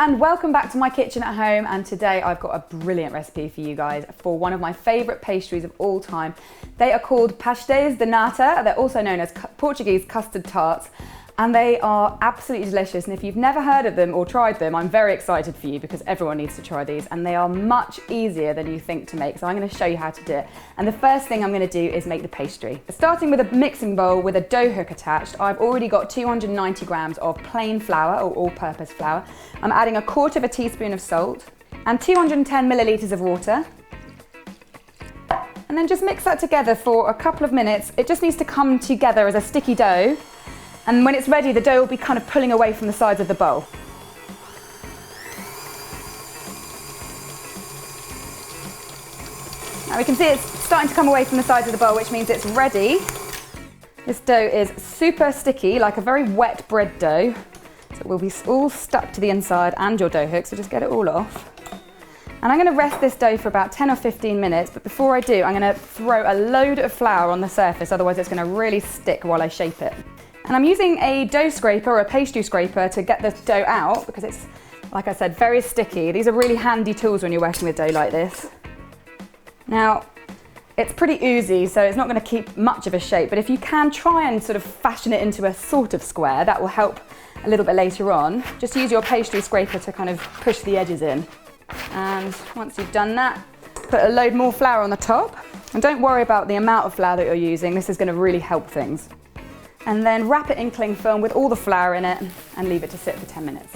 and welcome back to my kitchen at home, and today I've got a brilliant recipe for you guys for one of my favourite pastries of all time. They are called Pastéis de Nata. They're also known as Portuguese Custard Tarts, and they are absolutely delicious. And if you've never heard of them or tried them, I'm very excited for you because everyone needs to try these, and they are much easier than you think to make. So I'm going to show you how to do it. And the first thing I'm going to do is make the pastry. Starting with a mixing bowl with a dough hook attached, I've already got 290 grams of plain flour or all-purpose flour. I'm adding 1/4 teaspoon of salt and 210 milliliters of water. And then just mix that together for a couple of minutes. It just needs to come together as a sticky dough. And when it's ready, the dough will be kind of pulling away from the sides of the bowl. Now we can see it's starting to come away from the sides of the bowl, which means it's ready. This dough is super sticky, like a very wet bread dough. So it will be all stuck to the inside and your dough hook, so just get it all off. And I'm going to rest this dough for about 10 or 15 minutes, but before I do, I'm going to throw a load of flour on the surface, otherwise it's going to really stick while I shape it. And I'm using a dough scraper or a pastry scraper to get the dough out because it's, like I said, very sticky. These are really handy tools when you're working with dough like this. Now, it's pretty oozy, so it's not going to keep much of a shape, but if you can try and sort of fashion it into a sort of square, that will help a little bit later on. Just use your pastry scraper to kind of push the edges in. And once you've done that, put a load more flour on the top. And don't worry about the amount of flour that you're using. This is going to really help things. And then wrap it in cling film with all the flour in it and leave it to sit for 10 minutes.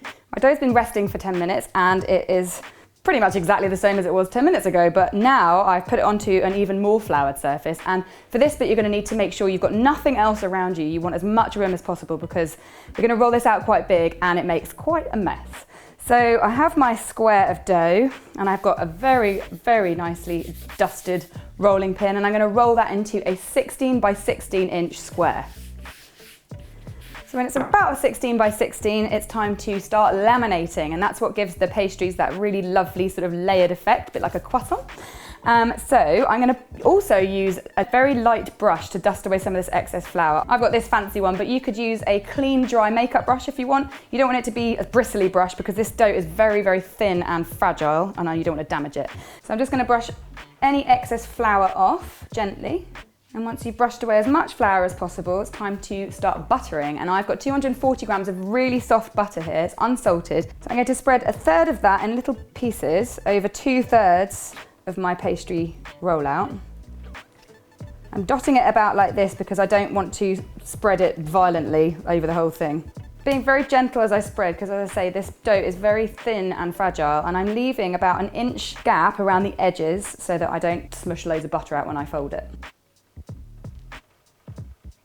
My dough's been resting for 10 minutes and it is pretty much exactly the same as it was 10 minutes ago, but now I've put it onto an even more floured surface. And for this bit, you're going to need to make sure you've got nothing else around you. You want as much room as possible because we're going to roll this out quite big and it makes quite a mess. So I have my square of dough and I've got a very, very nicely dusted rolling pin, and I'm going to roll that into a 16 by 16 inch square. So when it's about a 16 by 16, it's time to start laminating, and that's what gives the pastries that really lovely sort of layered effect, a bit like a croissant. So I'm going to also use a very light brush to dust away some of this excess flour. I've got this fancy one, but you could use a clean, dry makeup brush if you want. You don't want it to be a bristly brush because this dough is very, very thin and fragile, and you don't want to damage it. So I'm just going to brush any excess flour off gently. And once you've brushed away as much flour as possible, it's time to start buttering. And I've got 240 grams of really soft butter here. It's unsalted. So I'm going to spread 1/3 of that in little pieces over 2/3 of my pastry rollout. I'm dotting it about like this because I don't want to spread it violently over the whole thing. Being very gentle as I spread, because as I say, this dough is very thin and fragile, and I'm leaving about an inch gap around the edges so that I don't smush loads of butter out when I fold it.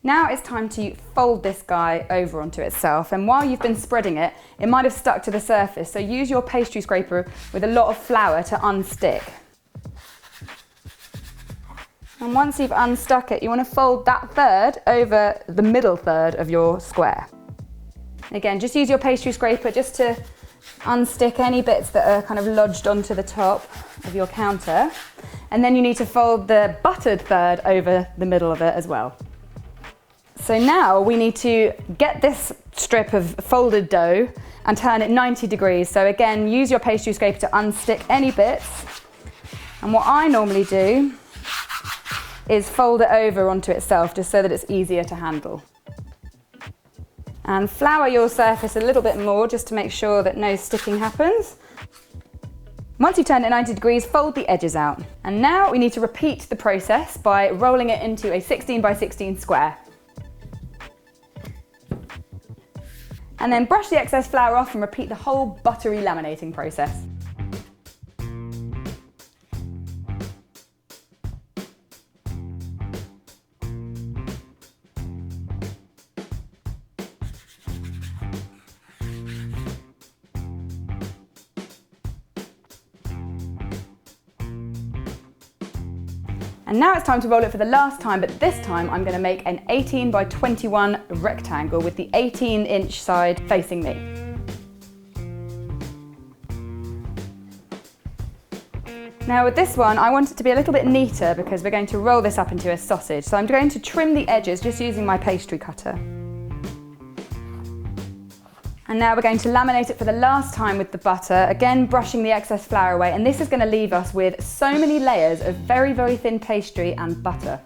Now it's time to fold this guy over onto itself, and while you've been spreading it, it might have stuck to the surface, so use your pastry scraper with a lot of flour to unstick. And once you've unstuck it, you want to fold that third over the middle third of your square. Again, just use your pastry scraper just to unstick any bits that are kind of lodged onto the top of your counter. And then you need to fold the buttered third over the middle of it as well. So now we need to get this strip of folded dough and turn it 90 degrees. So again, use your pastry scraper to unstick any bits. And what I normally do is fold it over onto itself just so that it's easier to handle. And flour your surface a little bit more just to make sure that no sticking happens. Once you've turned it 90 degrees, fold the edges out. And now we need to repeat the process by rolling it into a 16 by 16 square. And then brush the excess flour off and repeat the whole buttery laminating process. And now it's time to roll it for the last time, but this time I'm going to make an 18 by 21 rectangle with the 18-inch side facing me. Now with this one, I want it to be a little bit neater because we're going to roll this up into a sausage. So I'm going to trim the edges just using my pastry cutter. And now we're going to laminate it for the last time with the butter, again brushing the excess flour away, and this is going to leave us with so many layers of very, very thin pastry and butter.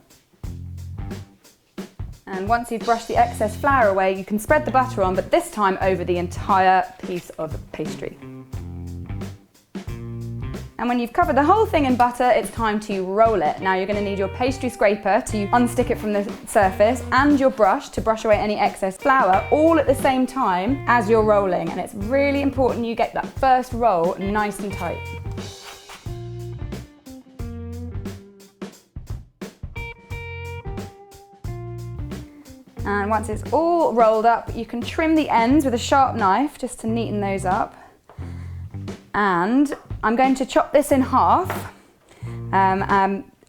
And once you've brushed the excess flour away, you can spread the butter on, but this time over the entire piece of pastry. And when you've covered the whole thing in butter, it's time to roll it. Now you're going to need your pastry scraper to unstick it from the surface and your brush to brush away any excess flour, all at the same time as you're rolling. And it's really important you get that first roll nice and tight. And once it's all rolled up, you can trim the ends with a sharp knife just to neaten those up. And I'm going to chop this in half.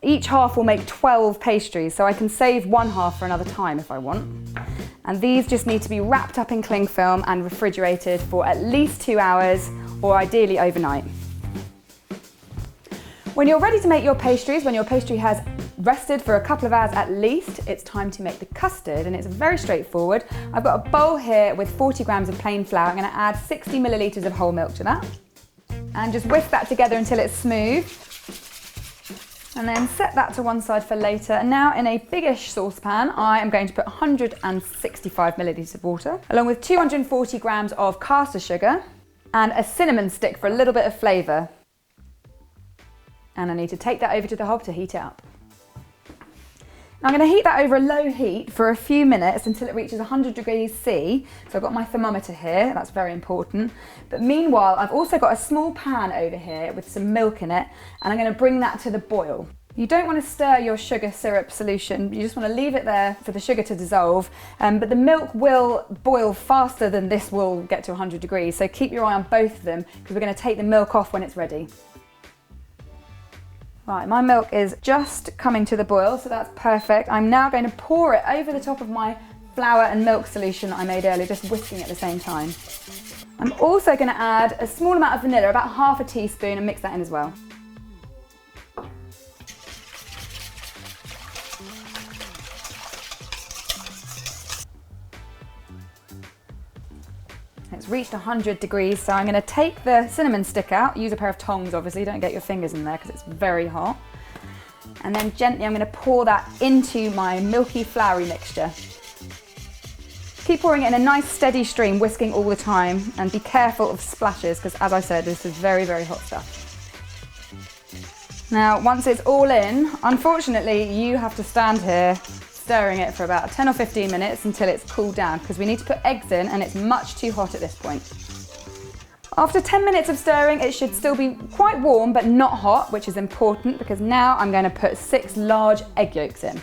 Each half will make 12 pastries, so I can save one half for another time if I want. And these just need to be wrapped up in cling film and refrigerated for at least 2 hours, or ideally overnight. When you're ready to make your pastries, when your pastry has rested for a couple of hours at least, it's time to make the custard, and it's very straightforward. I've got a bowl here with 40 grams of plain flour. I'm going to add 60 milliliters of whole milk to that. And just whisk that together until it's smooth. And then set that to one side for later. And now in a biggish saucepan, I am going to put 165 milliliters of water, along with 240 grams of caster sugar and a cinnamon stick for a little bit of flavour. And I need to take that over to the hob to heat it up. I'm going to heat that over a low heat for a few minutes until it reaches 100 degrees C. So I've got my thermometer here, that's very important. But meanwhile, I've also got a small pan over here with some milk in it, and I'm going to bring that to the boil. You don't want to stir your sugar syrup solution, you just want to leave it there for the sugar to dissolve, but the milk will boil faster than this will get to 100 degrees, so keep your eye on both of them because we're going to take the milk off when it's ready. Right, my milk is just coming to the boil, so that's perfect. I'm now going to pour it over the top of my flour and milk solution that I made earlier, just whisking at the same time. I'm also going to add a small amount of vanilla, about half a teaspoon, and mix that in as well. It's reached 100 degrees, so I'm going to take the cinnamon stick out, use a pair of tongs obviously, don't get your fingers in there because it's very hot. And then gently I'm going to pour that into my milky floury mixture. Keep pouring it in a nice steady stream, whisking all the time, and be careful of splashes because, as I said, this is very, very hot stuff. Now once it's all in, unfortunately you have to stand here stirring it for about 10 or 15 minutes until it's cooled down because we need to put eggs in and it's much too hot at this point. After 10 minutes of stirring, it should still be quite warm but not hot, which is important because now I'm going to put 6 large egg yolks in.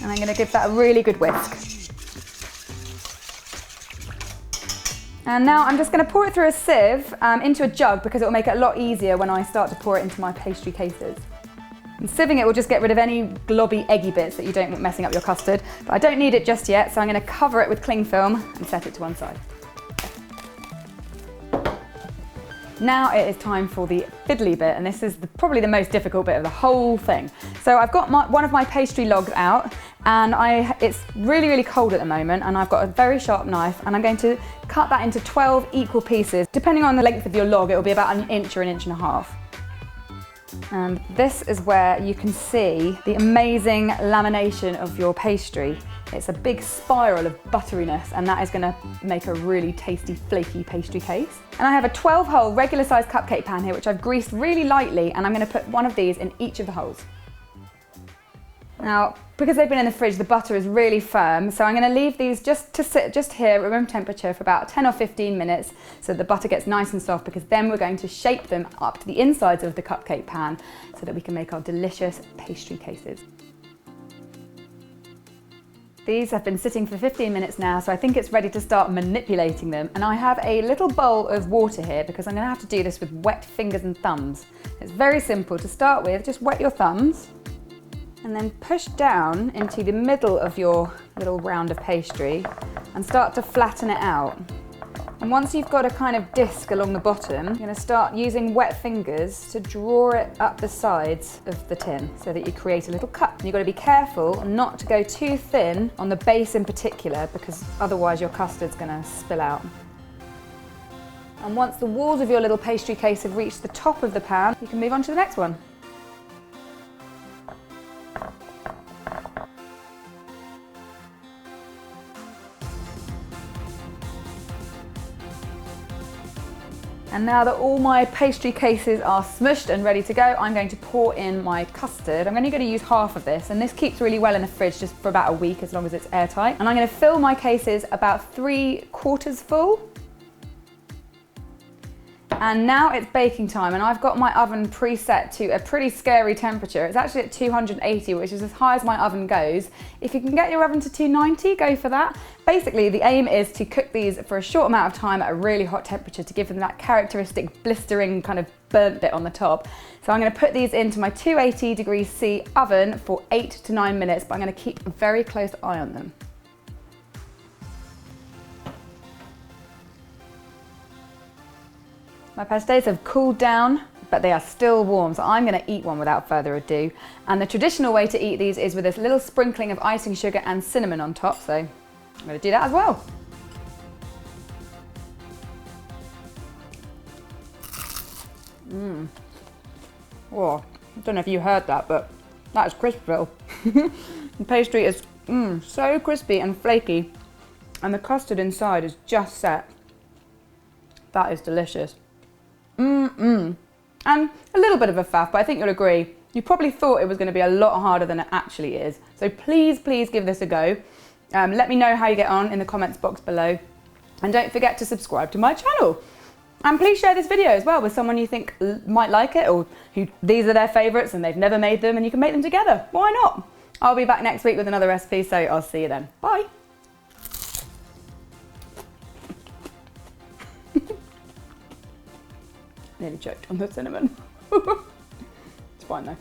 And I'm going to give that a really good whisk. And now I'm just going to pour it through a sieve into a jug because it will make it a lot easier when I start to pour it into my pastry cases. And sieving it will just get rid of any globby, eggy bits that you don't want messing up your custard. But I don't need it just yet, so I'm going to cover it with cling film and set it to one side. Now it is time for the fiddly bit, and this is probably the most difficult bit of the whole thing. So I've got one of my pastry logs out, and it's really, really cold at the moment, and I've got a very sharp knife, and I'm going to cut that into 12 equal pieces. Depending on the length of your log, it will be about an inch or an inch and a half. And this is where you can see the amazing lamination of your pastry. It's a big spiral of butteriness, and that is going to make a really tasty, flaky pastry case. And I have a 12-hole regular size cupcake pan here, which I've greased really lightly, and I'm going to put one of these in each of the holes. Now, because they've been in the fridge, the butter is really firm, so I'm going to leave these just to sit just here at room temperature for about 10 or 15 minutes so the butter gets nice and soft, because then we're going to shape them up to the insides of the cupcake pan so that we can make our delicious pastry cases. These have been sitting for 15 minutes now, so I think it's ready to start manipulating them. And I have a little bowl of water here because I'm going to have to do this with wet fingers and thumbs. It's very simple. To start with, just wet your thumbs and then push down into the middle of your little round of pastry and start to flatten it out. And once you've got a kind of disc along the bottom, you're going to start using wet fingers to draw it up the sides of the tin so that you create a little cup. You've got to be careful not to go too thin on the base in particular, because otherwise your custard's going to spill out. And once the walls of your little pastry case have reached the top of the pan, you can move on to the next one. And now that all my pastry cases are smushed and ready to go, I'm going to pour in my custard. I'm only going to use half of this, and this keeps really well in the fridge just for about a week as long as it's airtight. And I'm going to fill my cases about 3/4 full. And now it's baking time, and I've got my oven preset to a pretty scary temperature. It's actually at 280, which is as high as my oven goes. If you can get your oven to 290, go for that. Basically, the aim is to cook these for a short amount of time at a really hot temperature to give them that characteristic blistering kind of burnt bit on the top. So I'm going to put these into my 280 degrees C oven for 8 to 9 minutes, but I'm going to keep a very close eye on them. My pastéis have cooled down, but they are still warm, so I'm going to eat one without further ado. And the traditional way to eat these is with this little sprinkling of icing sugar and cinnamon on top, so I'm going to do that as well. Oh, I don't know if you heard that, but that is crispy. The pastry is so crispy and flaky, and the custard inside is just set. That is delicious. And a little bit of a faff, but I think you'll agree. You probably thought it was going to be a lot harder than it actually is. So please give this a go. Let me know how you get on in the comments box below. And don't forget to subscribe to my channel. And please share this video as well with someone you think might like it, or who these are their favourites and they've never made them and you can make them together. Why not? I'll be back next week with another recipe, so I'll see you then. Bye. Nearly choked on the cinnamon. It's fine though.